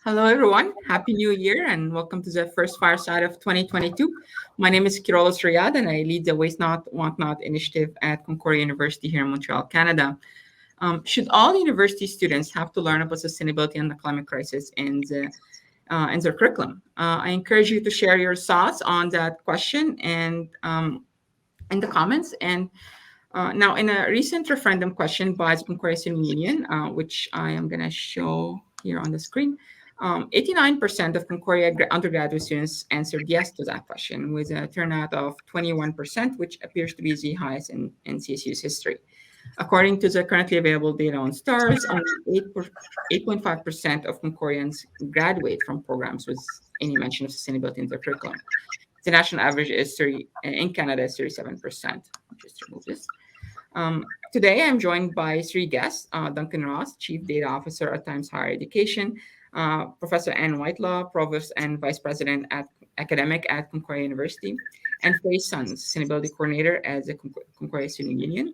Hello, everyone. Happy New Year and welcome to the first Fireside of 2022. My name is Kirolos Riyad and I lead the Waste Not, Want Not initiative at Concordia University here in Montreal, Canada. Should all university students have to learn about sustainability and the climate crisis in their curriculum? I encourage you to share your thoughts on that question and in the comments. And now, in a recent referendum question by the Concordia Student Union, which I am going to show here on the screen, 89% of Concordia undergraduate students answered yes to that question, with a turnout of 21%, which appears to be the highest in CSU's history. According to the currently available data on STARS, only 8.5% of Concordians graduate from programs with any mention of sustainability in their curriculum. The national average is 30, in Canada is 37%. Just remove this. Today, I'm joined by three guests, Duncan Ross, Chief Data Officer at Times Higher Education, Professor Ann Whitelaw, Provost and Vice President at Academic at Concordia University, and Faye Sun, Sustainability Coordinator at the Concordia Student Union.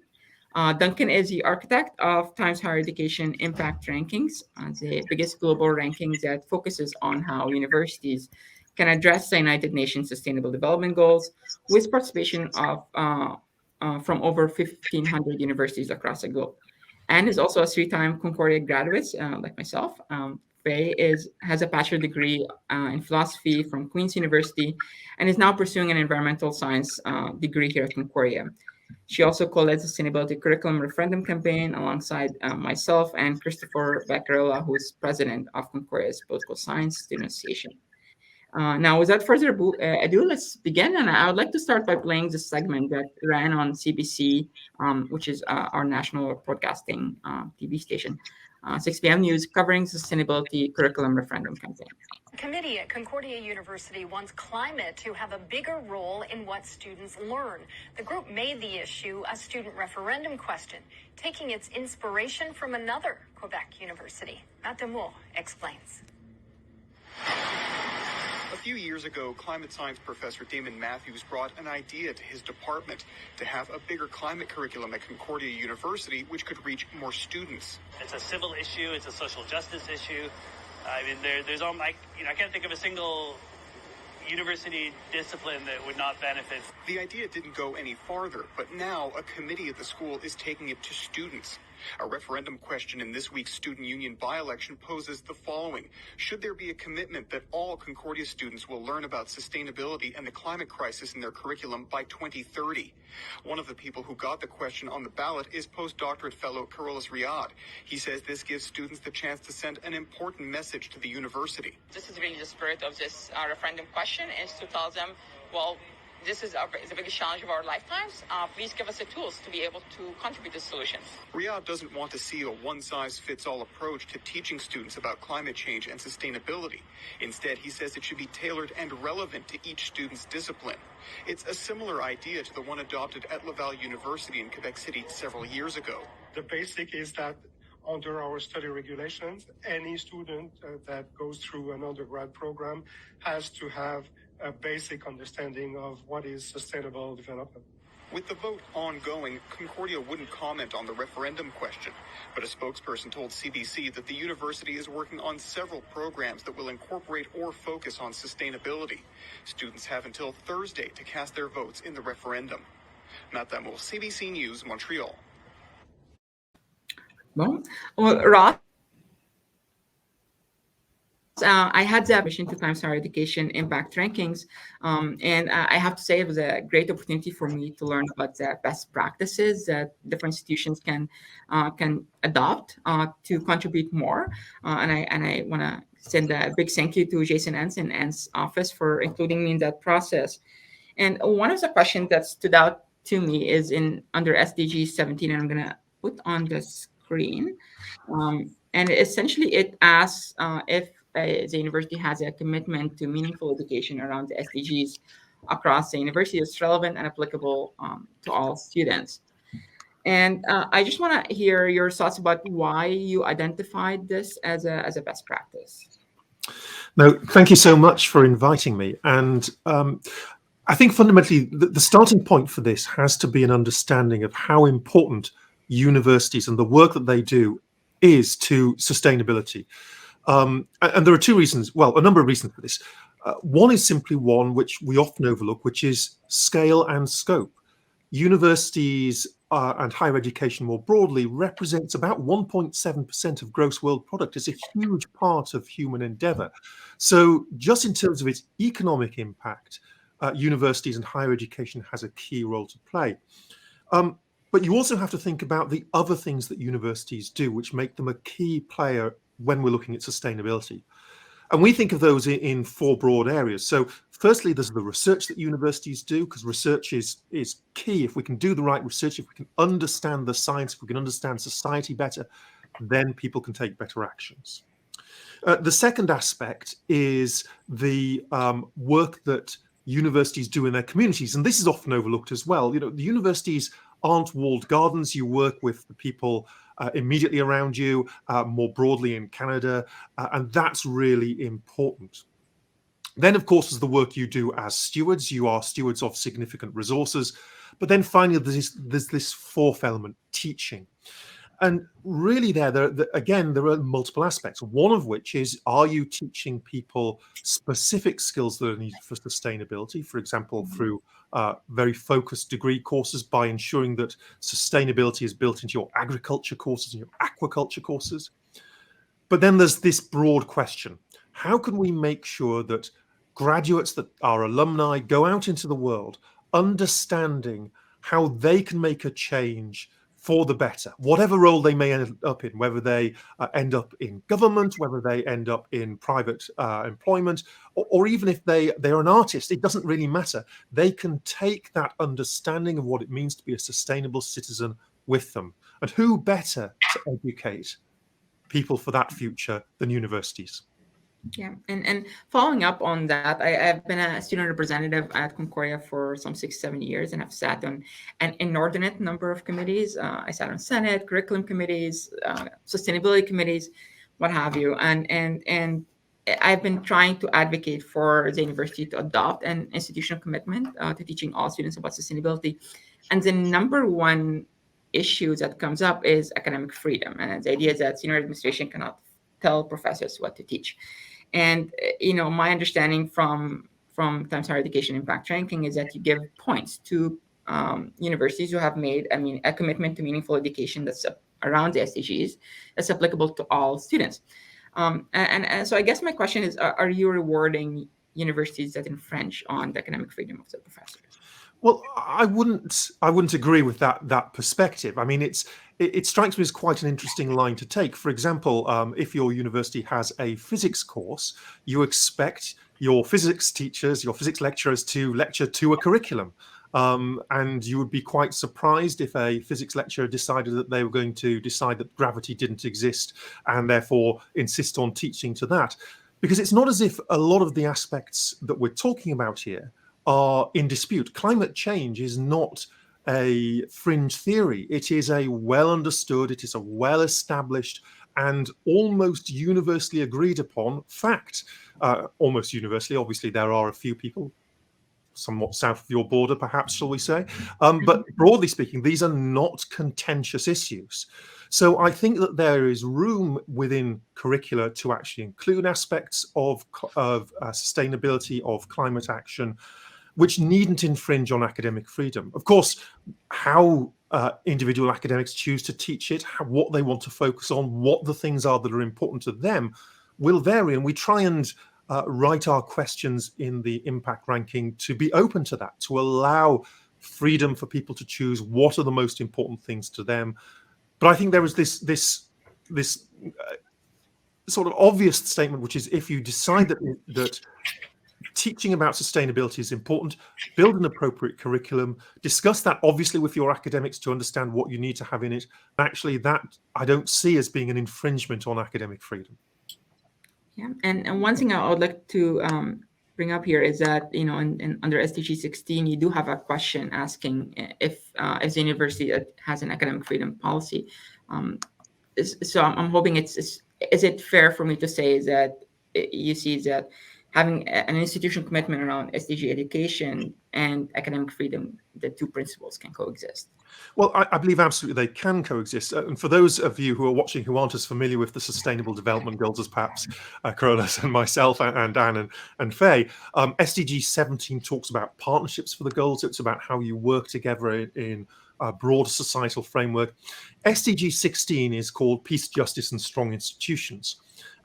Duncan is the architect of Times Higher Education Impact Rankings, the biggest global ranking that focuses on how universities can address the United Nations Sustainable Development Goals with participation of from over 1,500 universities across the globe. Anne is also a three-time Concordia graduate, like myself. Faye has a bachelor's degree in philosophy from Queen's University and is now pursuing an environmental science degree here at Concordia. She also co-led the Sustainability Curriculum Referendum campaign alongside myself and Christopher Beccarella, who is president of Concordia's Political Science Student Association. Now, without further ado, let's begin. And I would like to start by playing this segment that ran on CBC, which is our national broadcasting TV station, 6 p.m. news covering sustainability curriculum referendum campaign. Committee at Concordia University wants climate to have a bigger role in what students learn. The group made the issue a student referendum question, taking its inspiration from another Quebec university. Mandel explains. A few years ago, climate science professor Damon Matthews brought an idea to his department to have a bigger climate curriculum at Concordia University, which could reach more students. It's a civil issue. It's a social justice issue. I mean, there's all I can't think of a single university discipline that would not benefit. The idea didn't go any farther, but now a committee at the school is taking it to students. A referendum question in this week's student union by-election poses the following. Should there be a commitment that all Concordia students will learn about sustainability and the climate crisis in their curriculum by 2030? One of the people who got the question on the ballot is postdoctorate fellow Kirolos Riyad. He says this gives students the chance to send an important message to the university. This is really the spirit of this referendum question, is to tell them, well, this is the biggest challenge of our lifetimes. Please give us the tools to be able to contribute to solutions. Riyad doesn't want to see a one-size-fits-all approach to teaching students about climate change and sustainability. Instead, he says it should be tailored and relevant to each student's discipline. It's a similar idea to the one adopted at Laval University in Quebec City several years ago. The basic is that under our study regulations, any student that goes through an undergrad program has to have a basic understanding of what is sustainable development. With the vote ongoing, Concordia wouldn't comment on the referendum question, but a spokesperson told CBC that the university is working on several programs that will incorporate or focus on sustainability. Students have until Thursday to cast their votes in the referendum. Matt Damour, CBC News, Montreal. Well, Ross, I had the admission to Times Higher Education Impact Rankings, and I have to say it was a great opportunity for me to learn about the best practices that different institutions can adopt to contribute more. And I want to send a big thank you to Jason Enns and Ann's office for including me in that process. And one of the questions that stood out to me is under SDG 17, and I'm going to put on the screen. And essentially it asks if the university has a commitment to meaningful education around the SDGs across the university that's relevant and applicable to all students. And I just want to hear your thoughts about why you identified this as a best practice. No, thank you so much for inviting me. And I think fundamentally the starting point for this has to be an understanding of how important universities and the work that they do is to sustainability. And there are two reasons, well, a number of reasons for this. One is simply one which we often overlook, which is scale and scope. Universities and higher education more broadly represents about 1.7% of gross world product. It's a huge part of human endeavor. So just in terms of its economic impact, universities and higher education has a key role to play. But you also have to think about the other things that universities do, which make them a key player when we're looking at sustainability. And we think of those in four broad areas. So firstly, there's the research that universities do, because research is key. If we can do the right research, if we can understand the science, if we can understand society better, then people can take better actions. The second aspect is the work that universities do in their communities. And this is often overlooked as well. The universities aren't walled gardens. You work with the people immediately around you, more broadly in Canada, and that's really important. Then, of course, is the work you do as stewards. You are stewards of significant resources. But then finally, there's this fourth element, teaching. And really again, there are multiple aspects, one of which is, are you teaching people specific skills that are needed for sustainability, for example, through very focused degree courses, by ensuring that sustainability is built into your agriculture courses and your aquaculture courses? But then there's this broad question. How can we make sure that graduates, that are alumni, go out into the world understanding how they can make a change for the better, whatever role they may end up in, whether they end up in government, whether they end up in private employment, or even if they're an artist, it doesn't really matter. They can take that understanding of what it means to be a sustainable citizen with them. And who better to educate people for that future than universities? Yeah, and following up on that, I've been a student representative at Concordia for some 6-7 years, and I've sat on an inordinate number of committees. I sat on Senate, curriculum committees, sustainability committees, what have you. And I've been trying to advocate for the university to adopt an institutional commitment to teaching all students about sustainability. And the number one issue that comes up is academic freedom. And the idea is that senior administration cannot tell professors what to teach. And my understanding from Times Higher Education Impact Ranking is that you give points to universities who have made, a commitment to meaningful education that's around the SDGs, that's applicable to all students. And so I guess my question is, are you rewarding universities that infringe on the academic freedom of the professors? Well, I wouldn't agree with that perspective. It strikes me as quite an interesting line to take. For example, if your university has a physics course, you expect your physics teachers, your physics lecturers to lecture to a curriculum. And you would be quite surprised if a physics lecturer decided that they were going to decide that gravity didn't exist and therefore insist on teaching to that. Because it's not as if a lot of the aspects that we're talking about here are in dispute. Climate change is not a fringe theory. It is a well understood, it is a well established and almost universally agreed upon fact. Almost universally, obviously there are a few people somewhat south of your border, perhaps, shall we say. But broadly speaking, these are not contentious issues. So I think that there is room within curricula to actually include aspects of sustainability, of climate action, which needn't infringe on academic freedom. Of course, how individual academics choose to teach it, what they want to focus on, what the things are that are important to them will vary. And we try and write our questions in the impact ranking to be open to that, to allow freedom for people to choose what are the most important things to them. But I think there is this sort of obvious statement, which is if you decide that teaching about sustainability is important, build an appropriate curriculum, discuss that obviously with your academics to understand what you need to have in it. Actually, that I don't see as being an infringement on academic freedom. Yeah, and one thing I would like to bring up here is that under SDG 16 you do have a question asking if the university has an academic freedom policy. So I'm hoping is it fair for me to say that you see that having an institutional commitment around SDG education and academic freedom, the two principles can coexist? Well, I believe absolutely they can coexist. And for those of you who are watching who aren't as familiar with the Sustainable Development Goals as perhaps Carolus and myself and Dan and Faye, SDG 17 talks about partnerships for the goals. It's about how you work together in a broader societal framework. SDG 16 is called Peace, Justice and Strong Institutions.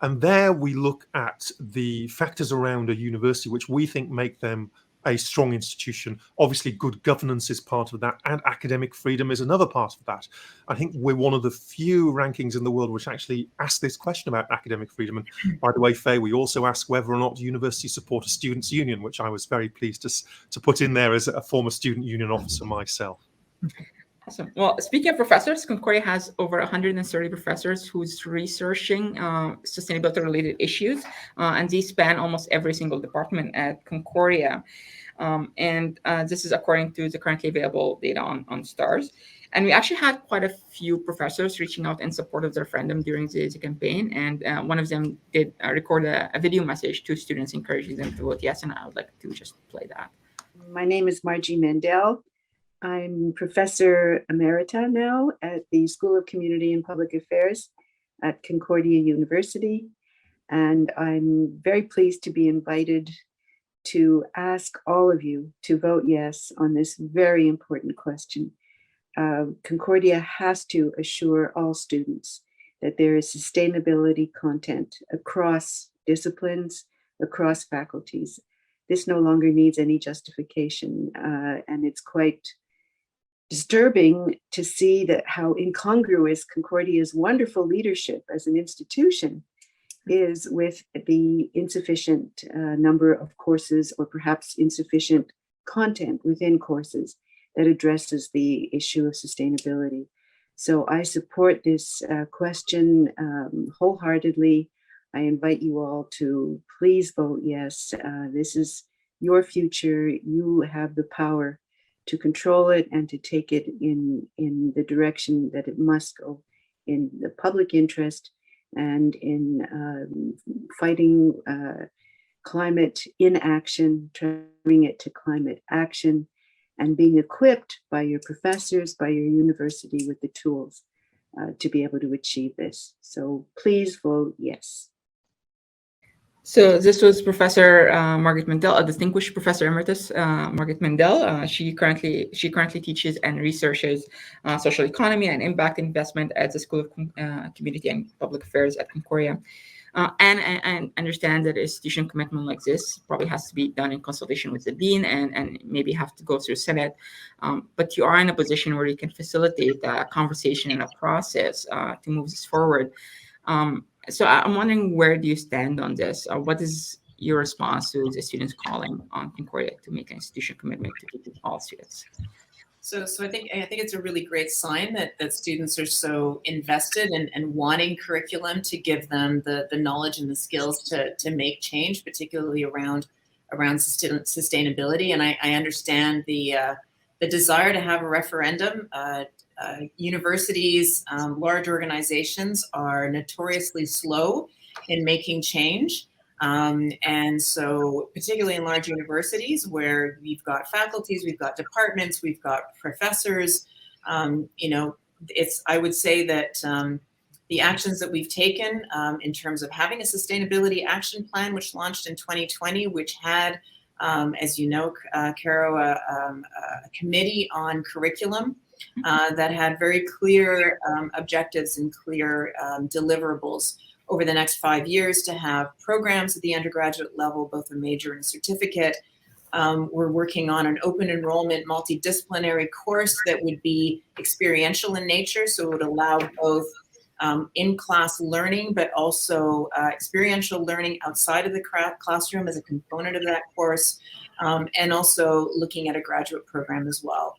And there we look at the factors around a university which we think make them a strong institution. Obviously, good governance is part of that, and academic freedom is another part of that. I think we're one of the few rankings in the world which actually ask this question about academic freedom. And by the way, Faye, we also ask whether or not universities support a students' union, which I was very pleased to put in there as a former student union officer myself. Awesome. Well, speaking of professors, Concordia has over 130 professors who's researching sustainability-related issues, and these span almost every single department at Concordia. This is according to the currently available data on STARS. And we actually had quite a few professors reaching out in support of the referendum during the campaign. And one of them did record a video message to students encouraging them to vote yes. And I would like to just play that. My name is Margie Mandel. I'm Professor Emerita now at the School of Community and Public Affairs at Concordia University. And I'm very pleased to be invited to ask all of you to vote yes on this very important question. Concordia has to assure all students that there is sustainability content across disciplines, across faculties. This no longer needs any justification, and it's quite disturbing to see that how incongruous Concordia's wonderful leadership as an institution is with the insufficient number of courses, or perhaps insufficient content within courses that addresses the issue of sustainability. So I support this question wholeheartedly. I invite you all to please vote yes. This is your future. You have the power to control it and to take it in the direction that it must go, in the public interest and in fighting climate inaction, turning it to climate action, and being equipped by your professors, by your university with the tools to be able to achieve this. So please vote yes. So this was Professor Margaret Mandel, a distinguished professor emeritus, Margaret Mandel. She currently teaches and researches social economy and impact investment at the School of Community and Public Affairs at Concordia. And I understand that institutional commitment like this probably has to be done in consultation with the dean and maybe have to go through Senate. But you are in a position where you can facilitate a conversation and a process to move this forward. So I'm wondering, where do you stand on this? What is your response to the students calling on Concordia to make an institutional commitment to keep all students? So I think it's a really great sign that students are so invested and wanting curriculum to give them the knowledge and the skills to make change, particularly around sustainability. And I understand the desire to have a referendum. Universities, large organizations are notoriously slow in making change. And so particularly in large universities where we've got faculties, we've got departments, we've got professors, I would say that the actions that we've taken in terms of having a sustainability action plan, which launched in 2020, which had, as you know, Caro, a committee on curriculum that had very clear objectives and clear deliverables over the next 5 years to have programs at the undergraduate level, both a major and a certificate. We're working on an open enrollment multidisciplinary course that would be experiential in nature, so it would allow both in-class learning, but also experiential learning outside of the classroom as a component of that course, and also looking at a graduate program as well.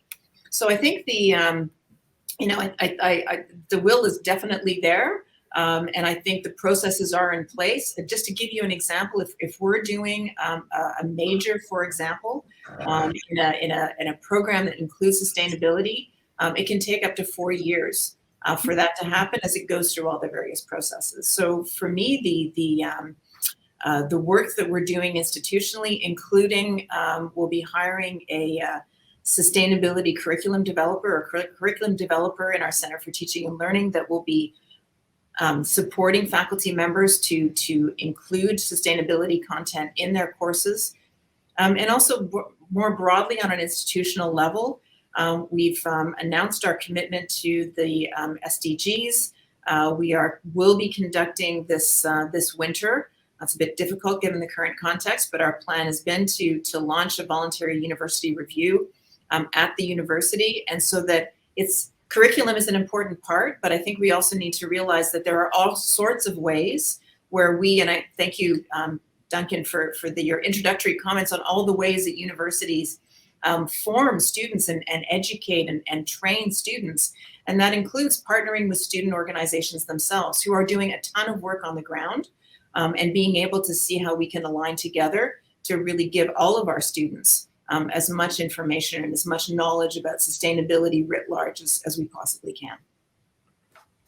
So I think the will is definitely there. And I think the processes are in place. Just to give you an example, if we're doing a major, for example, in a program that includes sustainability, it can take up to 4 years for that to happen as it goes through all the various processes. So for me, the work that we're doing institutionally, including we'll be hiring a sustainability curriculum developer or curriculum developer in our Center for Teaching and Learning that will be supporting faculty members to include sustainability content in their courses. And also more broadly on an institutional level, we've announced our commitment to the SDGs. Will be conducting this winter. That's a bit difficult given the current context, but our plan has been to launch a voluntary university review at the university, and so that curriculum is an important part, but I think we also need to realize that there are all sorts of ways where and I thank you, Duncan, for your introductory comments on all the ways that universities form students and educate and train students. And that includes partnering with student organizations themselves who are doing a ton of work on the ground and being able to see how we can align together to really give all of our students as much information and as much knowledge about sustainability writ large as we possibly can.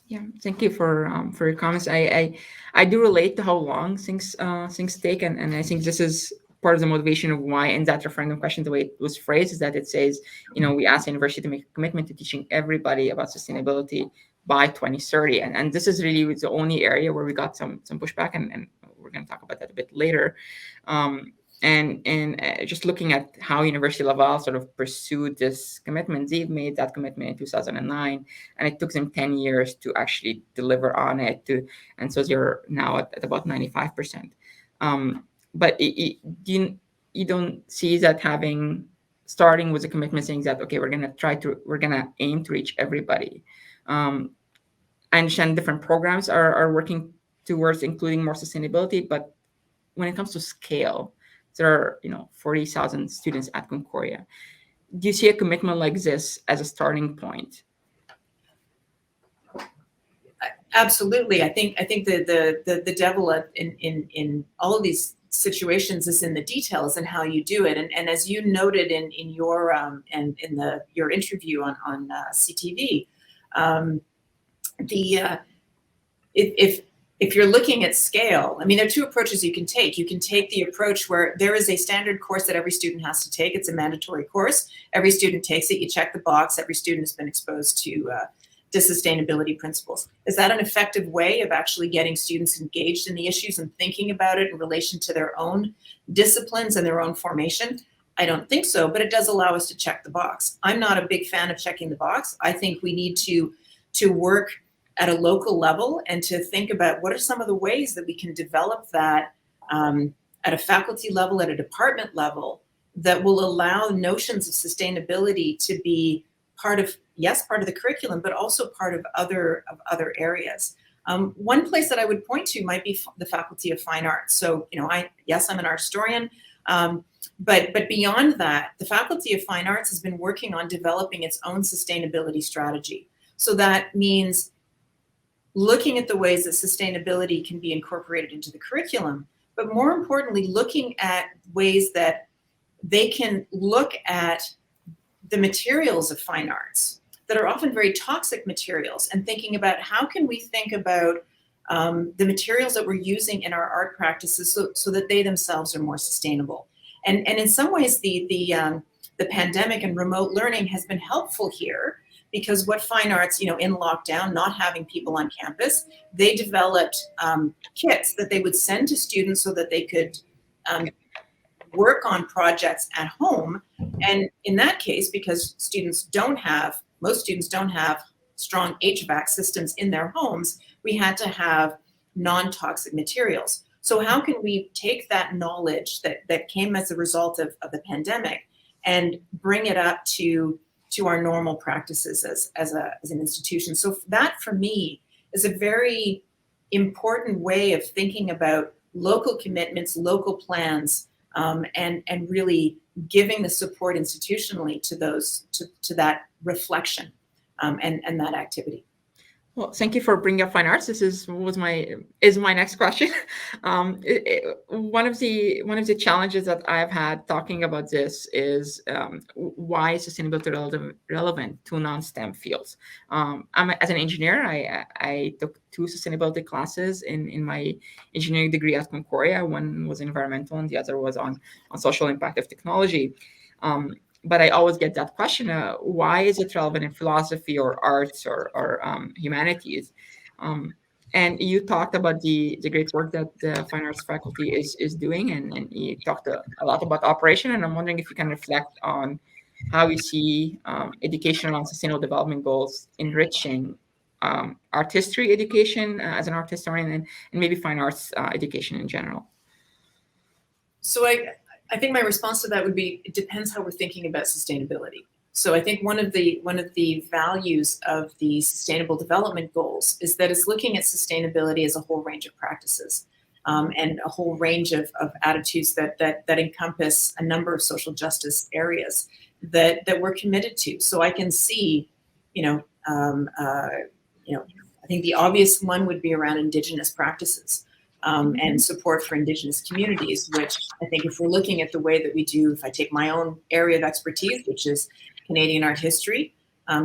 Yeah, thank you for your comments. I do relate to how long things take, and I think this is part of the motivation of why in that referendum question, the way it was phrased is that it says, we ask the university to make a commitment to teaching everybody about sustainability by 2030, and this is really the only area where we got some pushback, and we're going to talk about that a bit later. And just looking at how University Laval sort of pursued this commitment, they've made that commitment in 2009, and it took them 10 years to actually deliver on it. And so they're now at about 95%. But you don't see that starting with a commitment saying that, okay, we're gonna aim to reach everybody. I understand different programs are working towards including more sustainability, but when it comes to scale, there are 40,000 students at Concordia. Do you see a commitment like this as a starting point? Absolutely. I think the devil in all of these situations is in the details and how you do it. And as you noted in your your interview on CTV, if you're looking at scale, I mean, there are two approaches you can take. You can take the approach where there is a standard course that every student has to take. It's a mandatory course. Every student takes it. You check the box. Every student has been exposed to sustainability principles. Is that an effective way of actually getting students engaged in the issues and thinking about it in relation to their own disciplines and their own formation? I don't think so, but it does allow us to check the box. I'm not a big fan of checking the box. I think we need to work at a local level and to think about what are some of the ways that we can develop that at a faculty level, at a department level, that will allow notions of sustainability to be part of the curriculum, but also part of other areas. One place that I would point to might be the Faculty of Fine Arts. So, I'm an art historian, but beyond that, the Faculty of Fine Arts has been working on developing its own sustainability strategy. So that means looking at the ways that sustainability can be incorporated into the curriculum, but more importantly, looking at ways that they can look at the materials of fine arts that are often very toxic materials, and thinking about how can we think about the materials that we're using in our art practices so that they themselves are more sustainable. And in some ways, the pandemic and remote learning has been helpful here, because what fine arts, in lockdown, not having people on campus, they developed kits that they would send to students so that they could work on projects at home. And in that case, because most students don't have strong HVAC systems in their homes, we had to have non-toxic materials. So how can we take that knowledge that came as a result of the pandemic and bring it up to our normal practices as an institution? So that, for me, is a very important way of thinking about local commitments, local plans, and really giving the support institutionally to that reflection and that activity. Well, thank you for bringing up fine arts. This is my next question. One of the challenges that I've had talking about this is why is sustainability relevant to non-STEM fields. As an engineer, I took 2 sustainability classes in my engineering degree at Concordia. One was environmental, and the other was on social impact of technology. But I always get that question: why is it relevant in philosophy or arts or humanities? And you talked about the great work that the fine arts faculty is doing, and you talked a lot about operation. And I'm wondering if you can reflect on how you see education around sustainable development goals enriching art history education as an art historian, and maybe fine arts education in general. So I think my response to that would be, it depends how we're thinking about sustainability. So I think one of the values of the Sustainable Development Goals is that it's looking at sustainability as a whole range of practices and a whole range of attitudes that encompass a number of social justice areas that we're committed to. So I can see, I think the obvious one would be around Indigenous practices. And support for Indigenous communities, which I think if we're looking at the way that we do, if I take my own area of expertise, which is Canadian art history,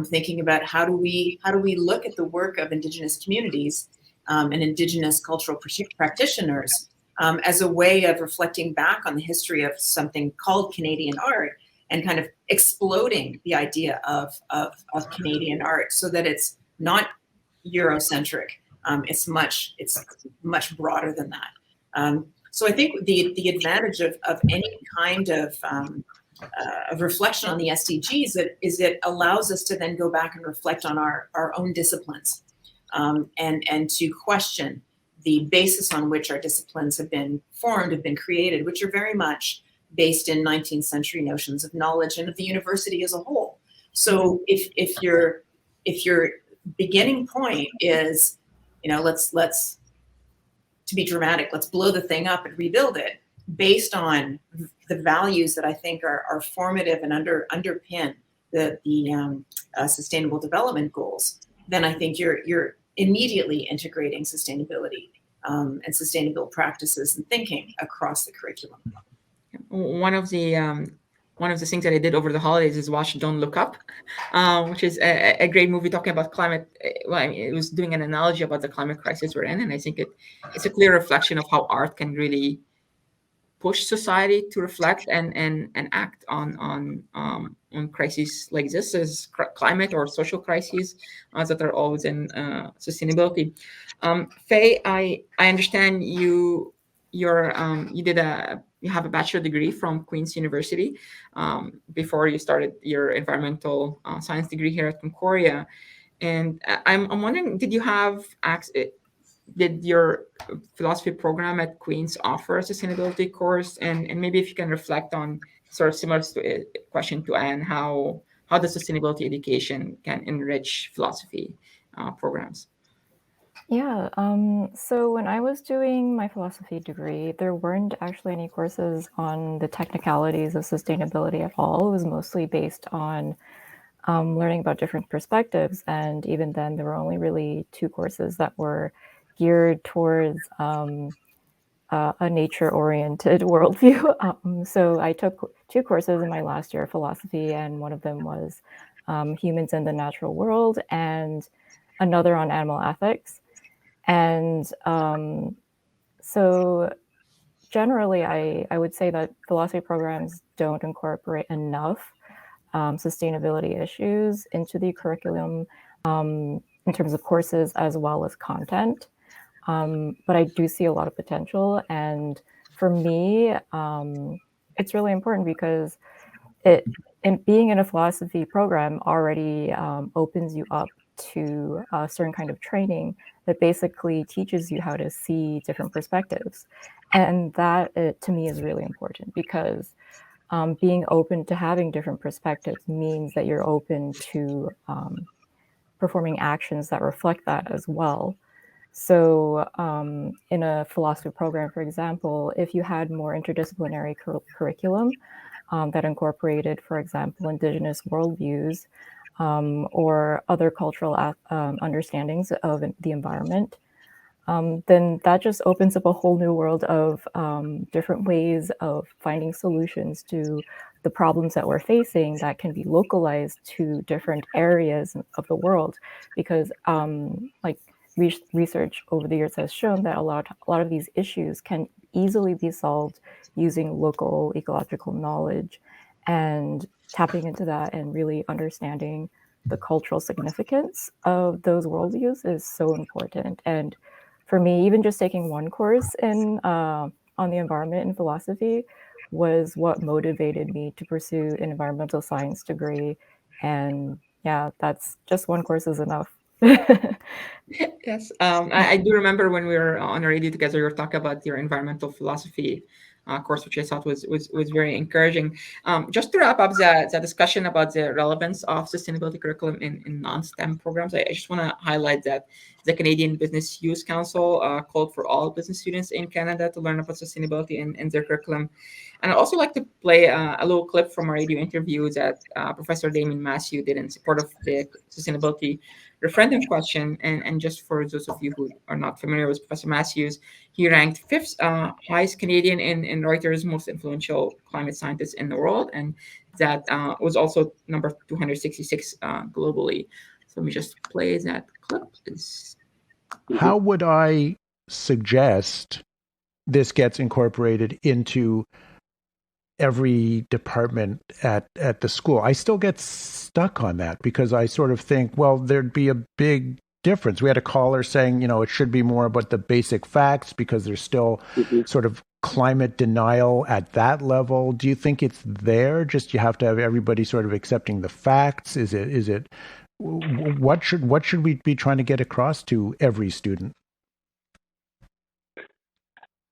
thinking about how do we look at the work of Indigenous communities and Indigenous cultural practitioners as a way of reflecting back on the history of something called Canadian art and kind of exploding the idea of Canadian art so that it's not Eurocentric. It's much broader than that. So I think the advantage of any kind of reflection on the SDGs is it allows us to then go back and reflect on our own disciplines and to question the basis on which our disciplines have been formed, have been created, which are very much based in 19th century notions of knowledge and of the university as a whole. So if your beginning point is, let's to be dramatic, let's blow the thing up and rebuild it based on the values that I think are formative and underpin the Sustainable Development Goals, then I think you're immediately integrating sustainability and sustainable practices and thinking across the curriculum. One of the things that I did over the holidays is watch Don't Look Up, which is a great movie talking about climate. Well, I mean, it was doing an analogy about the climate crisis we're in, and I think it's a clear reflection of how art can really push society to reflect and act on crises like this, as climate or social crises that are always in sustainability. Faye, I understand you have a bachelor degree from Queen's University before you started your environmental science degree here at Concordia. And I'm wondering, did your philosophy program at Queen's offer a sustainability course? And maybe if you can reflect on sort of similar to a question to Anne, how the sustainability education can enrich philosophy programs. Yeah, so when I was doing my philosophy degree, there weren't actually any courses on the technicalities of sustainability at all. It was mostly based on learning about different perspectives. And even then, there were only really 2 courses that were geared towards a nature-oriented worldview. So I took 2 courses in my last year of philosophy, and one of them was humans in the natural world, and another on animal ethics. And so generally, I would say that philosophy programs don't incorporate enough sustainability issues into the curriculum in terms of courses as well as content. But I do see a lot of potential. And for me, it's really important because being in a philosophy program already opens you up to a certain kind of training that basically teaches you how to see different perspectives. And that, to me, is really important because being open to having different perspectives means that you're open to performing actions that reflect that as well. So in a philosophy program, for example, if you had more interdisciplinary curriculum that incorporated, for example, Indigenous worldviews, or other cultural understandings of the environment, then that just opens up a whole new world of different ways of finding solutions to the problems that we're facing that can be localized to different areas of the world. Because like research over the years has shown that a lot of these issues can easily be solved using local ecological knowledge, and tapping into that and really understanding the cultural significance of those worldviews is so important. And for me, even just taking one course in on the environment and philosophy was what motivated me to pursue an environmental science degree. And yeah, that's just one course is enough. Yes, I do remember when we were on a radio together, you were talking about your environmental philosophy course, which I thought was very encouraging. Just to wrap up the discussion about the relevance of sustainability curriculum in non-STEM programs, I just want to highlight that the Canadian Business Youth Council called for all business students in Canada to learn about sustainability in their curriculum. And I'd also like to play a little clip from a radio interview that Professor Damien Matthew did in support of the sustainability referendum question. And just for those of you who are not familiar with Professor Matthews, he ranked fifth highest Canadian in Reuters' most influential climate scientists in the world. And that was also number 266 globally. So let me just play that clip. How would I suggest this gets incorporated into every department at the school? I still get stuck on that because I sort of think, well, there'd be a big difference. We had a caller saying, it should be more about the basic facts because there's still sort of climate denial at that level. Do you think it's there? Just you have to have everybody sort of accepting the facts? Is it what should we be trying to get across to every student?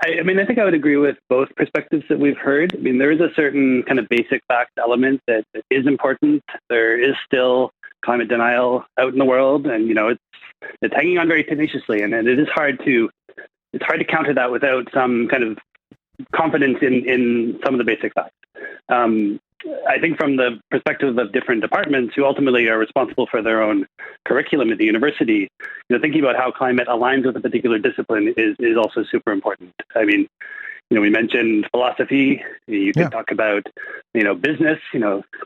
I mean, I think I would agree with both perspectives that we've heard. I mean, there is a certain kind of basic fact element that is important. There is still climate denial out in the world, and it's hanging on very tenaciously, and it is hard to counter that without some kind of confidence in some of the basic facts. I think from the perspective of different departments who ultimately are responsible for their own curriculum at the university, thinking about how climate aligns with a particular discipline is also super important. I mean, we mentioned philosophy. You can talk about, business,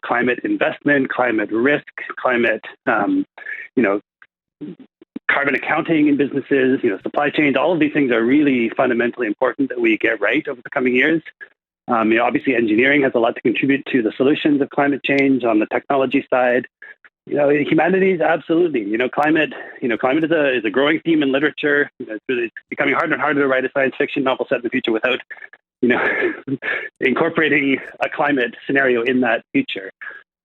climate investment, climate risk, climate, carbon accounting in businesses, supply chains. All of these things are really fundamentally important that we get right over the coming years. Obviously, engineering has a lot to contribute to the solutions of climate change. On the technology side, humanities, absolutely. Climate is a growing theme in literature. It's becoming harder and harder to write a science fiction novel set in the future without, incorporating a climate scenario in that future.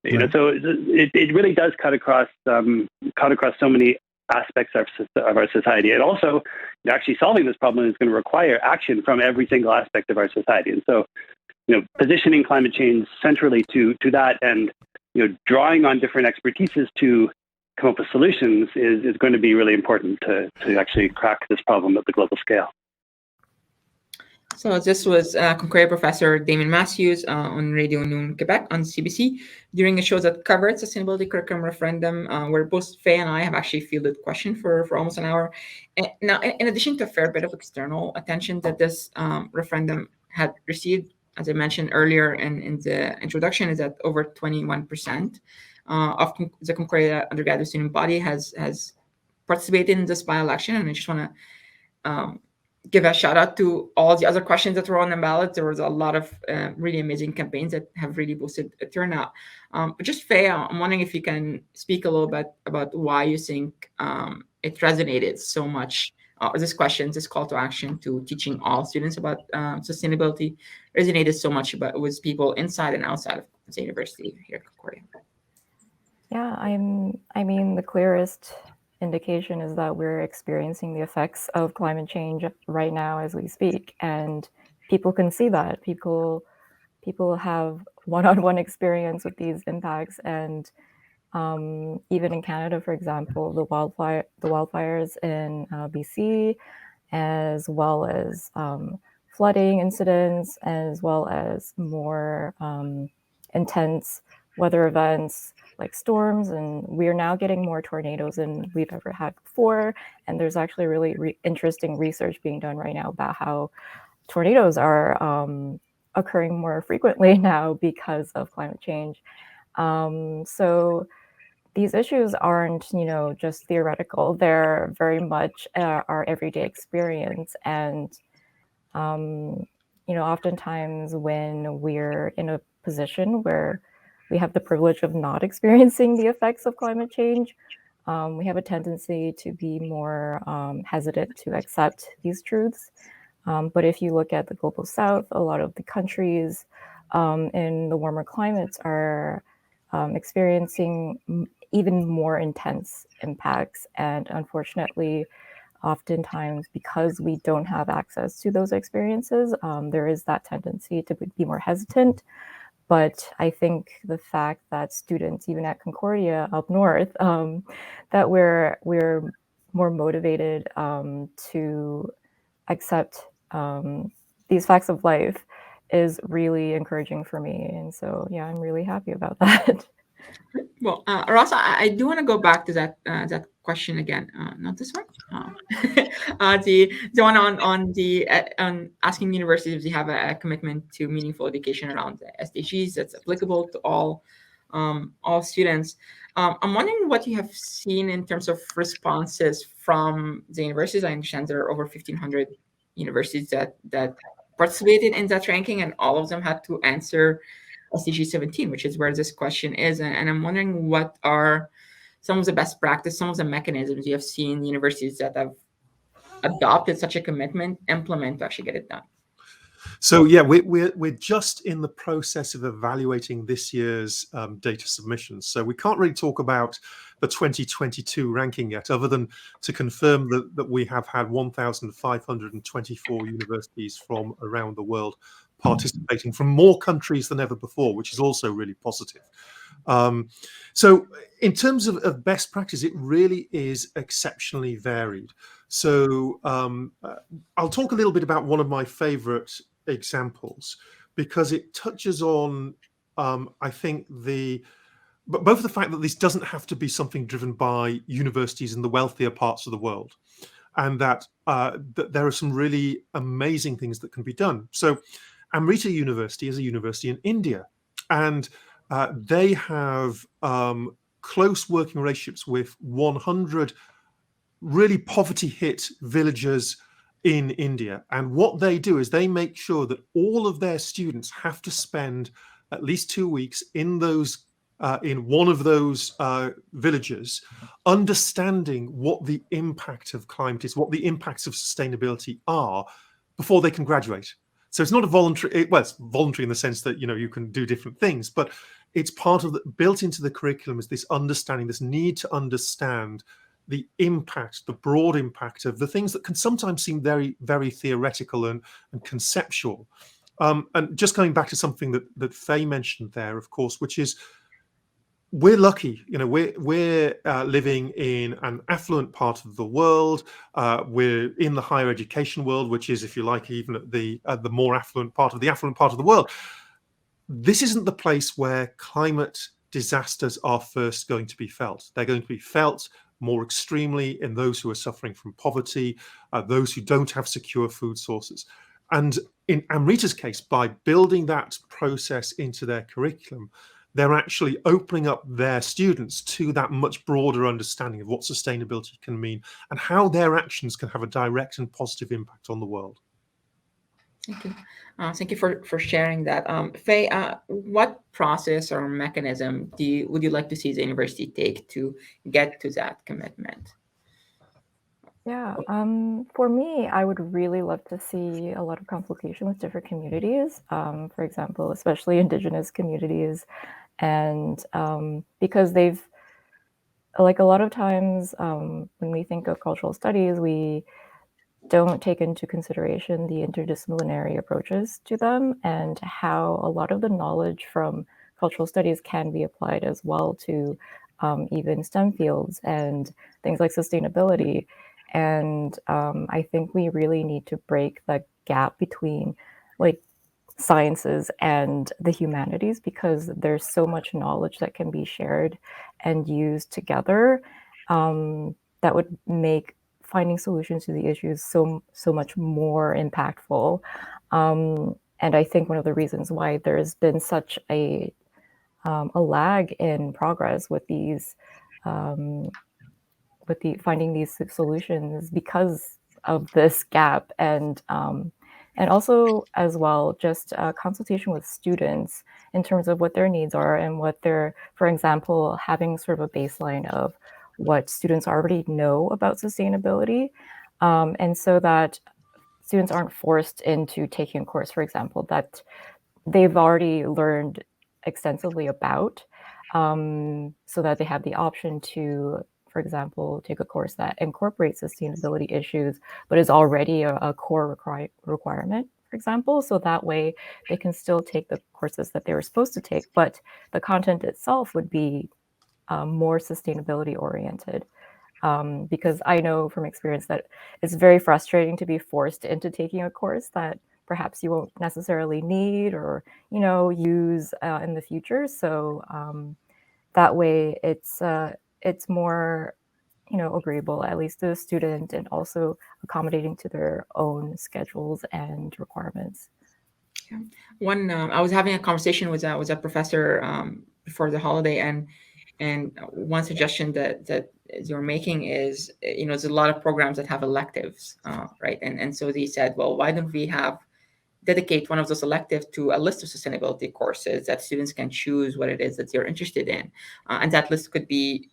Right. So it really does cut across so many aspects of our society. And also, actually solving this problem is going to require action from every single aspect of our society. And so, positioning climate change centrally to that and, drawing on different expertises to come up with solutions is going to be really important to actually crack this problem at the global scale. So this was Concordia Professor Damien Matthews on Radio Noon Quebec on CBC during a show that covered sustainability curriculum referendum, where both Faye and I have actually fielded questions for almost an hour. And now, in addition to a fair bit of external attention that this referendum had received, as I mentioned earlier in the introduction, is that over 21% of the Concordia undergraduate student body has participated in this by-election. And I just want to give a shout out to all the other questions that were on the ballot. There was a lot of really amazing campaigns that have really boosted a turnout. But just Faye, I'm wondering if you can speak a little bit about why you think it resonated so much, or this call to action to teaching all students about sustainability resonated so much with people inside and outside of the university here at Concordia. Yeah, I mean, the clearest indication is that we're experiencing the effects of climate change right now as we speak, and people can see that. People have one-on-one experience with these impacts, and even in Canada, for example, the wildfires in BC, as well as flooding incidents, as well as more intense weather events like storms, and we're now getting more tornadoes than we've ever had before. And there's actually really interesting research being done right now about how tornadoes are occurring more frequently now because of climate change. So these issues aren't, just theoretical. They're very much our everyday experience. And, oftentimes when we're in a position where we have the privilege of not experiencing the effects of climate change, we have a tendency to be more hesitant to accept these truths. But if you look at the global south, a lot of the countries in the warmer climates are experiencing even more intense impacts. And unfortunately, oftentimes, because we don't have access to those experiences, there is that tendency to be more hesitant. But I think the fact that students, even at Concordia up north, that we're more motivated to accept these facts of life is really encouraging for me. And so, yeah, I'm really happy about that. Well, Ross, I do want to go back to that question again. Not this one. The one on asking universities if they have a commitment to meaningful education around the SDGs that's applicable to all students. I'm wondering what you have seen in terms of responses from the universities. I understand there are over 1,500 universities that participated in that ranking, and all of them had to answer SDG 17, which is where this question is. And I'm wondering what are some of the best practice, some of the mechanisms you have seen universities that have adopted such a commitment implement to actually get it done. So yeah, we're just in the process of evaluating this year's data submissions. So we can't really talk about the 2022 ranking yet, other than to confirm that we have had 1,524 universities from around the world participating, from more countries than ever before, which is also really positive. So in terms of best practice, it really is exceptionally varied. So I'll talk a little bit about one of my favorite examples, because it touches on, I think, both the fact that this doesn't have to be something driven by universities in the wealthier parts of the world, and that there are some really amazing things that can be done. So Amrita University is a university in India, and they have close working relationships with 100 really poverty-hit villages in India. And what they do is they make sure that all of their students have to spend at least 2 weeks in one of those villages, understanding what the impact of climate is, what the impacts of sustainability are, before they can graduate. So it's not a voluntary, well, it's voluntary in the sense that, you can do different things, but it's part of built into the curriculum is this understanding, this need to understand the impact, the broad impact of the things that can sometimes seem very, very theoretical and conceptual. And just going back to something that Faye mentioned there, of course, which is we're lucky, we're living in an affluent part of the world. We're in the higher education world, which is, if you like, even at the more affluent part of the world. This isn't the place where climate disasters are first going to be felt. They're going to be felt more extremely in those who are suffering from poverty, those who don't have secure food sources. And in Amrita's case, by building that process into their curriculum, they're actually opening up their students to that much broader understanding of what sustainability can mean and how their actions can have a direct and positive impact on the world. Thank you. Thank you for sharing that. Faye, what process or mechanism would you like to see the university take to get to that commitment? Yeah, for me, I would really love to see a lot of consultation with different communities, for example, especially Indigenous communities. And because they've, like a lot of times when we think of cultural studies, we don't take into consideration the interdisciplinary approaches to them and how a lot of the knowledge from cultural studies can be applied as well to even STEM fields and things like sustainability. And I think we really need to break the gap between like sciences and the humanities, because there's so much knowledge that can be shared and used together, that would make finding solutions to the issues so much more impactful. And I think one of the reasons why there's been such a lag in progress with these finding these solutions because of this gap, and also as well just consultation with students in terms of what their needs are and what they're, for example, having sort of a baseline of what students already know about sustainability, and so that students aren't forced into taking a course, for example, that they've already learned extensively about, so that they have the option to, for example, take a course that incorporates sustainability issues, but is already a core requirement, for example. So that way they can still take the courses that they were supposed to take, but the content itself would be more sustainability oriented. Because I know from experience that it's very frustrating to be forced into taking a course that perhaps you won't necessarily need or, use in the future. So that way it's more, agreeable, at least to the student, and also accommodating to their own schedules and requirements. Yeah. I was having a conversation with a professor before the holiday, and one suggestion that you're making is, there's a lot of programs that have electives, right? And so they said, well, why don't we dedicate one of those electives to a list of sustainability courses that students can choose what it is that they're interested in, and that list could be,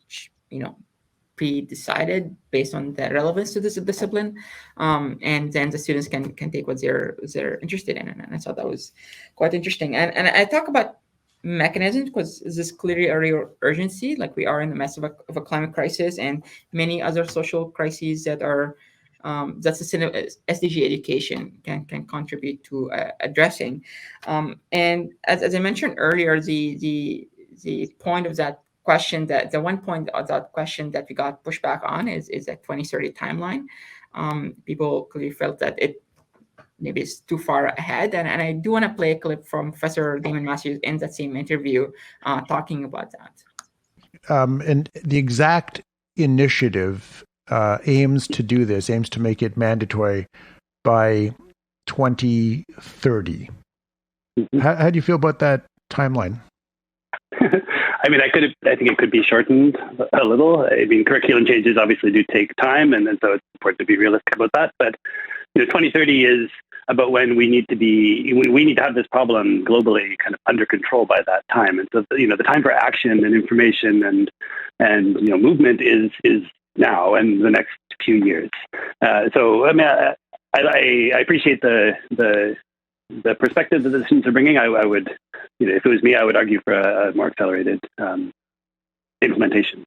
pre-decided based on the relevance to this discipline, and then the students can take what they're interested in. And I thought that was quite interesting. And I talk about mechanisms because this is clearly a real urgency. Like, we are in the midst of a climate crisis and many other social crises that are that SDG education can contribute to addressing. And as I mentioned earlier, the point of that question, that the one point of that question that we got pushback on is that 2030 timeline. People clearly felt that it maybe is too far ahead, and I do want to play a clip from Professor Damon Matthews in that same interview talking about that. And the exact initiative aims to make it mandatory by 2030. Mm-hmm. How do you feel about that timeline? I mean, I think it could be shortened a little. I mean, curriculum changes obviously do take time, and so it's important to be realistic about that. But 2030 is about when we need to have this problem globally kind of under control by that time. And so the time for action and information and movement is now and the next few years. So I mean, I appreciate the perspective that the students are bringing. I would, if it was me, I would argue for a more accelerated implementation.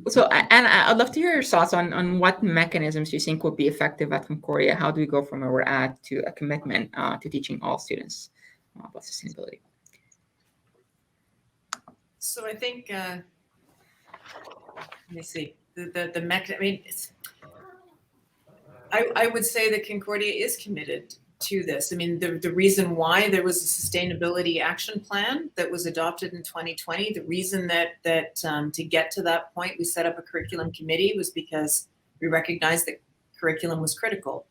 So, and I'd love to hear your thoughts on what mechanisms you think would be effective at Concordia. How do we go from where we're at to a commitment to teaching all students about sustainability? So I think, let me see, the mechanism. I mean, I would say that Concordia is committed to this. I mean, the reason why there was a sustainability action plan that was adopted in 2020, the reason that to get to that point, we set up a curriculum committee was because we recognized that curriculum was critical.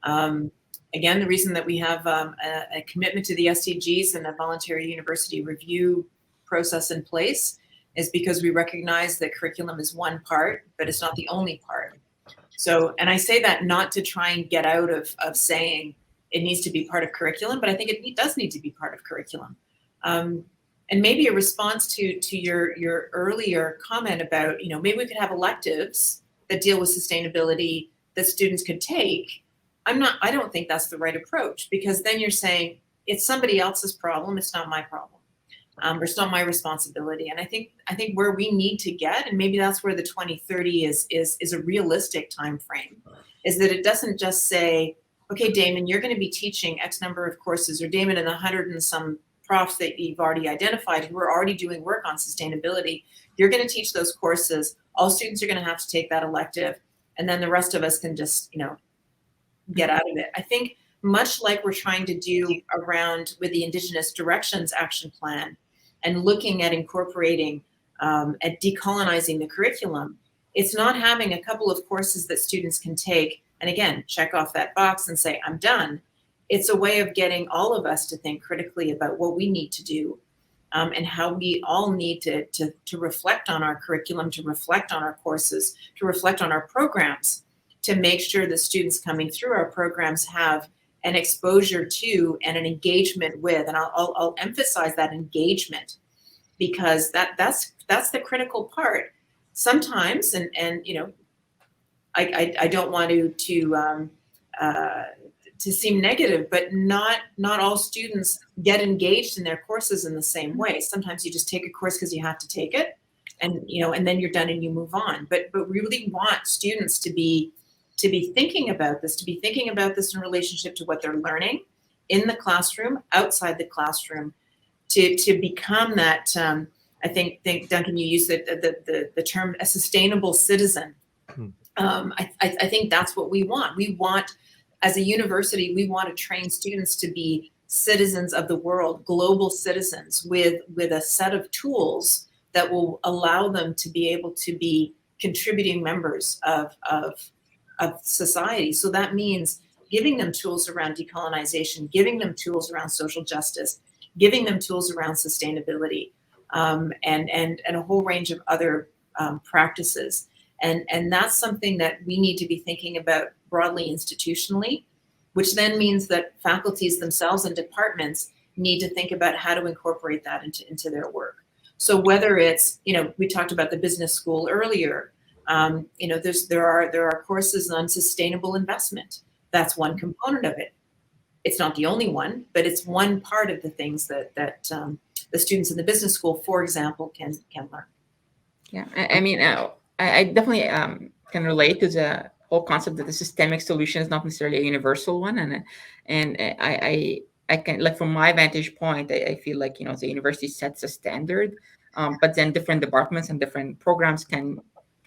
Again, the reason that we have a commitment to the SDGs and a voluntary university review process in place is because we recognize that curriculum is one part, but it's not the only part. So, and I say that not to try and get out of saying it needs to be part of curriculum, but I think it does need to be part of curriculum. And maybe a response to your earlier comment about, maybe we could have electives that deal with sustainability that students could take. I don't think that's the right approach, because then you're saying it's somebody else's problem, it's not my problem. Or it's not my responsibility. And I think where we need to get, and maybe that's where the 2030 is a realistic time frame, is that it doesn't just say, okay, Damon, you're going to be teaching X number of courses, or Damon and 100 and some profs that you've already identified who are already doing work on sustainability. You're going to teach those courses. All students are going to have to take that elective, and then the rest of us can just, get out of it. I think much like we're trying to do around with the Indigenous Directions Action Plan and looking at incorporating, at decolonizing the curriculum. It's not having a couple of courses that students can take and again, check off that box and say, I'm done. It's a way of getting all of us to think critically about what we need to do, and how we all need to reflect on our curriculum, to reflect on our courses, to reflect on our programs, to make sure the students coming through our programs have an exposure to and an engagement with, and I'll emphasize that engagement, because that's the critical part. Sometimes, and you know, I don't want to seem negative, but not all students get engaged in their courses in the same way. Sometimes you just take a course because you have to take it, and you know, and then you're done and you move on. But we really want students to be thinking about this, in relationship to what they're learning in the classroom, outside the classroom, to become that. I think Duncan, you used the term a sustainable citizen. I think that's what we want. We want, as a university, we want to train students to be citizens of the world, global citizens with a set of tools that will allow them to be able to be contributing members of society. So that means giving them tools around decolonization, giving them tools around social justice, giving them tools around sustainability, and a whole range of other practices. And that's something that we need to be thinking about broadly institutionally, which then means that faculties themselves and departments need to think about how to incorporate that into their work. So whether it's, you know, we talked about the business school earlier, you know, there are courses on sustainable investment. That's one component of it. It's not the only one, but it's one part of the things that the students in the business school, for example, can learn. Yeah, I mean, I definitely can relate to the whole concept that the systemic solution is not necessarily a universal one, and I can, like, from my vantage point, I feel like, you know, the university sets a standard, but then different departments and different programs can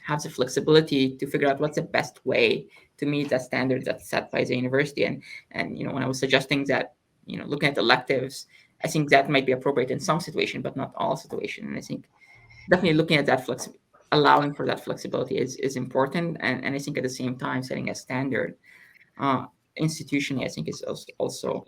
have the flexibility to figure out what's the best way to meet that standard that's set by the university. And you know, when I was suggesting that, you know, looking at electives, I think that might be appropriate in some situation, but not all situation. And I think definitely looking at that allowing for that flexibility is important. And I think at the same time, setting a standard institutionally, I think is also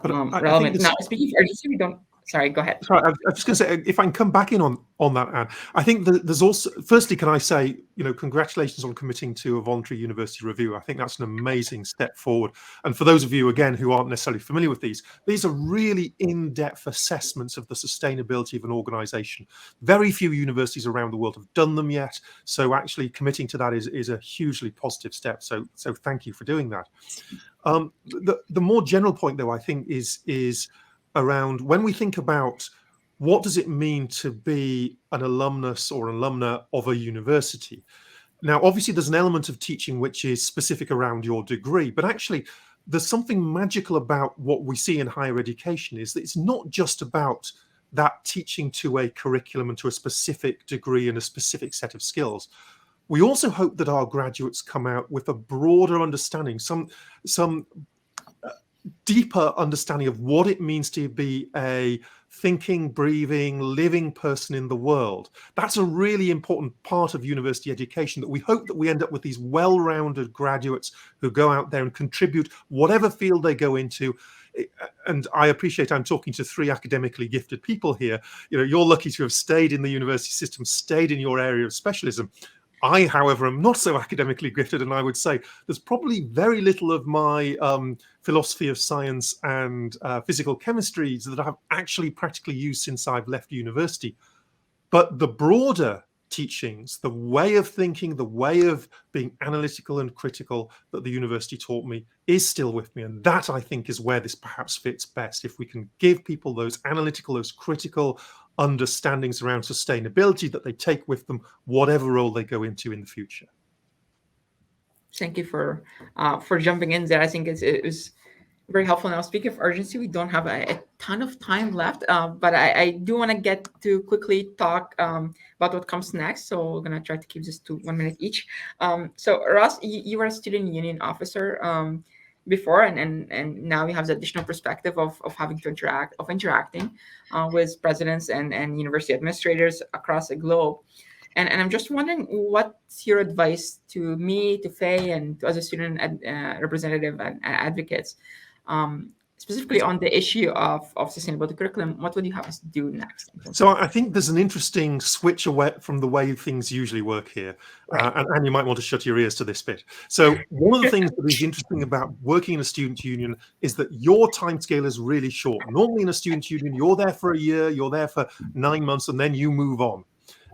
relevant. Now, speaking of urgency, we don't. Sorry, go ahead. Sorry, I was just going to say, if I can come back in on that, Anne, I think that there's also, firstly, can I say, you know, congratulations on committing to a voluntary university review. I think that's an amazing step forward. And for those of you, again, who aren't necessarily familiar with these are really in-depth assessments of the sustainability of an organization. Very few universities around the world have done them yet. So actually committing to that is a hugely positive step. So thank you for doing that. The more general point, though, I think is around when we think about what does it mean to be an alumnus or an alumna of a university. Now, obviously, there's an element of teaching which is specific around your degree, but actually, there's something magical about what we see in higher education is that it's not just about that teaching to a curriculum and to a specific degree and a specific set of skills. We also hope that our graduates come out with a broader understanding, some deeper understanding of what it means to be a thinking, breathing, living person in the world. That's a really important part of university education, that we hope that we end up with these well-rounded graduates who go out there and contribute whatever field they go into. And I appreciate I'm talking to three academically gifted people here. You know, you're lucky to have stayed in the university system, stayed in your area of specialism. I, however, am not so academically gifted, and I would say there's probably very little of my philosophy of science and physical chemistry that I've actually practically used since I've left university. But the broader teachings, the way of thinking, the way of being analytical and critical that the university taught me is still with me. And that, I think, is where this perhaps fits best. If we can give people those analytical, those critical understandings around sustainability that they take with them, whatever role they go into in the future. Thank you for jumping in there. I think it was very helpful. Now, speaking of urgency, we don't have a ton of time left, but I do want to get to quickly talk about what comes next. So we're going to try to keep this to 1 minute each. So Ross, you are a student union officer. before, and now we have the additional perspective of having to interacting with presidents and university administrators across the globe. And I'm just wondering, what's your advice to me, to Faye, and to other student representative and advocates, specifically on the issue of sustainability curriculum? What would you have us do next? So I think there's an interesting switch away from the way things usually work here. Right. And you might want to shut your ears to this bit. So one of the things that is interesting about working in a student union is that your timescale is really short. Normally in a student union, you're there for a year, you're there for 9 months, and then you move on.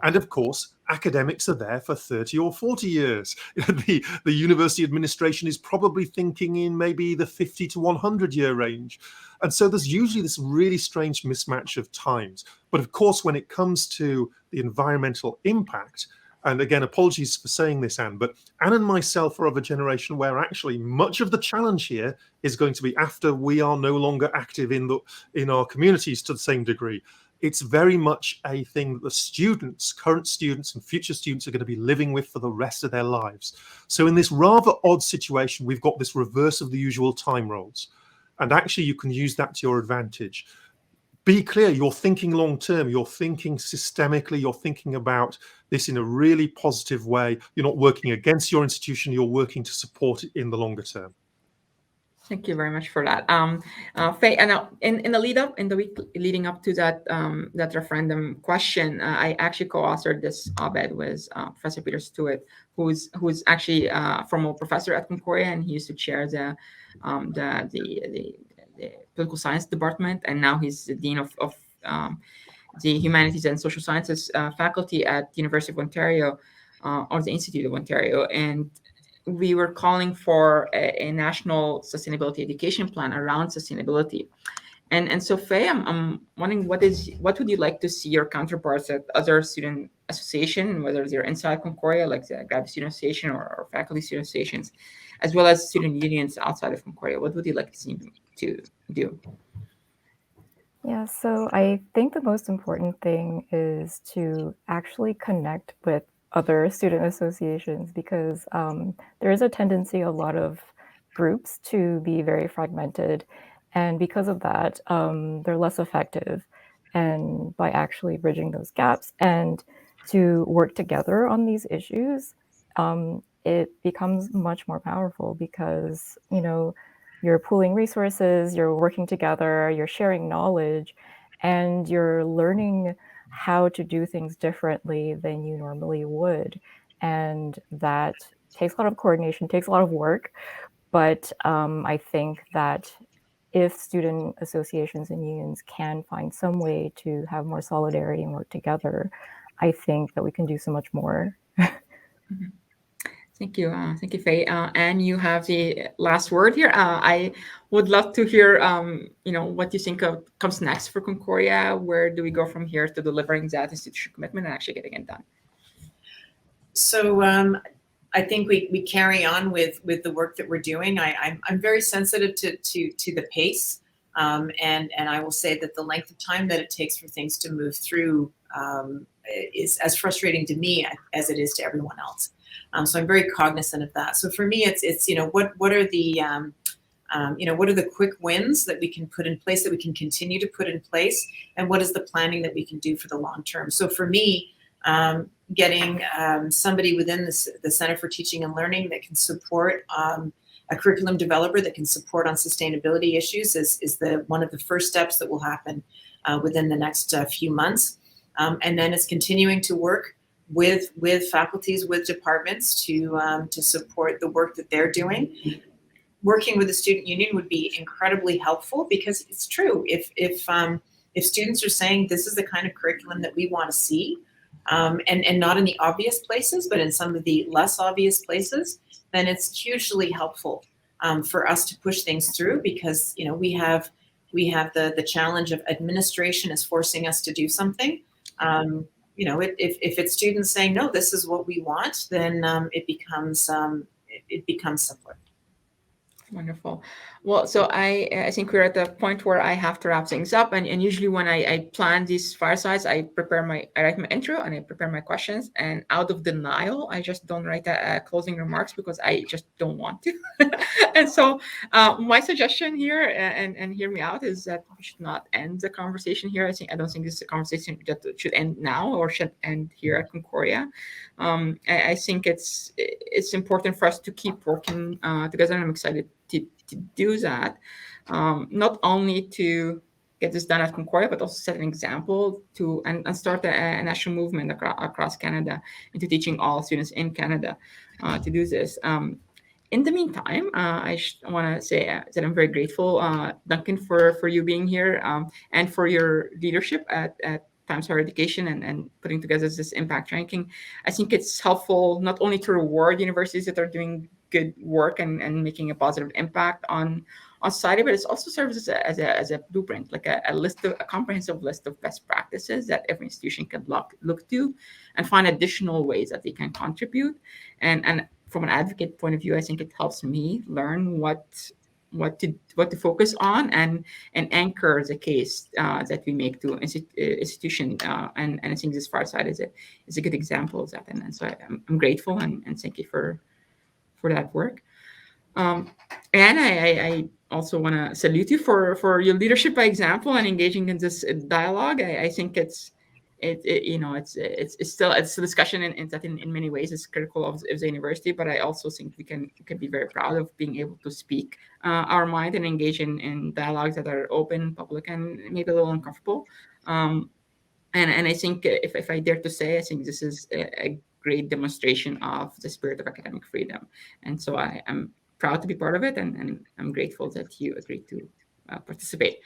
And of course, academics are there for 30 or 40 years. The university administration is probably thinking in maybe the 50 to 100 year range. And so there's usually this really strange mismatch of times. But of course, when it comes to the environmental impact, and again, apologies for saying this, Anne, but Anne and myself are of a generation where actually much of the challenge here is going to be after we are no longer active in our communities to the same degree. It's very much a thing that the students, current students and future students, are going to be living with for the rest of their lives. So in this rather odd situation, we've got this reverse of the usual time roles. And actually, you can use that to your advantage. Be clear, you're thinking long term, you're thinking systemically, you're thinking about this in a really positive way. You're not working against your institution, you're working to support it in the longer term. Thank you very much for that. Faye, and in the week leading up to that that referendum question, I actually co-authored this op-ed with Professor Peter Stewart, who's actually a former professor at Concordia, and he used to chair the political science department, and now he's the dean of the humanities and social sciences faculty at the University of Ontario, or the Institute of Ontario, and we were calling for a national sustainability education plan around sustainability. And so Faye, I'm wondering, what would you like to see your counterparts at other student association, whether they're inside Concordia, like the Graduate Student Association or Faculty Student Associations, as well as student unions outside of Concordia? What would you like to see them to do? Yeah, so I think the most important thing is to actually connect with other student associations, because there is a tendency, a lot of groups, to be very fragmented, and because of that, they're less effective. And by actually bridging those gaps and to work together on these issues, it becomes much more powerful, because you're pooling resources, you're working together, you're sharing knowledge, and you're learning how to do things differently than you normally would. And that takes a lot of coordination, takes a lot of work. But I think that if student associations and unions can find some way to have more solidarity and work together, I think that we can do so much more. Mm-hmm. Thank you, Faye. And you have the last word here. I would love to hear, what you think comes next for Concordia. Where do we go from here to delivering that institutional commitment and actually getting it done? So I think we carry on with the work that we're doing. I'm very sensitive to the pace, and I will say that the length of time that it takes for things to move through is as frustrating to me as it is to everyone else. So I'm very cognizant of that. So for me, it's what are the what are the quick wins that we can put in place, that we can continue to put in place, and what is the planning that we can do for the long term. So for me, getting somebody within the Center for Teaching and Learning that can support a curriculum developer that can support on sustainability issues is one of the first steps that will happen within the next few months. And then it's continuing to work with faculties, with departments to support the work that they're doing. Working with the student union would be incredibly helpful, because it's true. If students are saying this is the kind of curriculum that we want to see, and not in the obvious places, but in some of the less obvious places, then it's hugely helpful for us to push things through, because we have the challenge of administration is forcing us to do something. If it's students saying, no, this is what we want, then it becomes simpler. Wonderful. Well, so I think we're at the point where I have to wrap things up. And usually when I plan these firesides, I write my intro and I prepare my questions. And out of denial, I just don't write closing remarks because I just don't want to. And so my suggestion here, and hear me out, is that we should not end the conversation here. I don't think this is a conversation that should end now or should end here at Concordia. I think it's important for us to keep working together, and I'm excited to do that, not only to get this done at Concordia, but also set an example to and start a national movement across Canada into teaching all students in Canada to do this. In the meantime, I want to say that I'm very grateful, Duncan, for you being here and for your leadership at Times Higher Education and putting together this impact ranking. I think it's helpful not only to reward universities that are doing good work and making a positive impact on society, but it also serves as a blueprint, like a comprehensive list of best practices that every institution can look to and find additional ways that they can contribute. And from an advocate point of view, I think it helps me learn what to focus on and anchor the case that we make to institution. And I think this Fireside is a good example of that. And so I'm grateful and thank you for that work. And I also want to salute you for your leadership by example and engaging in this dialogue. I think it's still a discussion and that in many ways is critical of the university, but I also think we can be very proud of being able to speak our mind and engage in dialogues that are open, public, and maybe a little uncomfortable. And I think if I dare to say, I think this is a great demonstration of the spirit of academic freedom. And so I am proud to be part of it, and I'm grateful that you agreed to participate.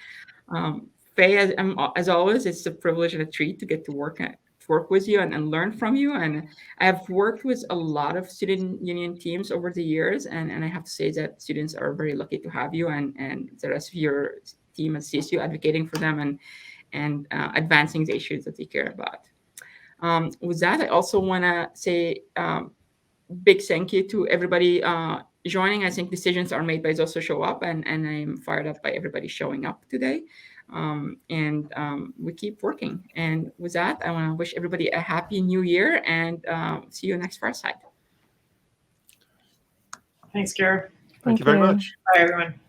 Faye, as always, it's a privilege and a treat to get to work with you and learn from you. And I have worked with a lot of student union teams over the years, and I have to say that students are very lucky to have you and the rest of your team at CSU advocating for them and advancing the issues that they care about. With that, I also want to say big thank you to everybody joining. I think decisions are made by those who show up, and I'm fired up by everybody showing up today. We keep working. And with that, I want to wish everybody a happy new year and see you next Fireside. Thanks, Kara. Thank you very much. Bye, everyone.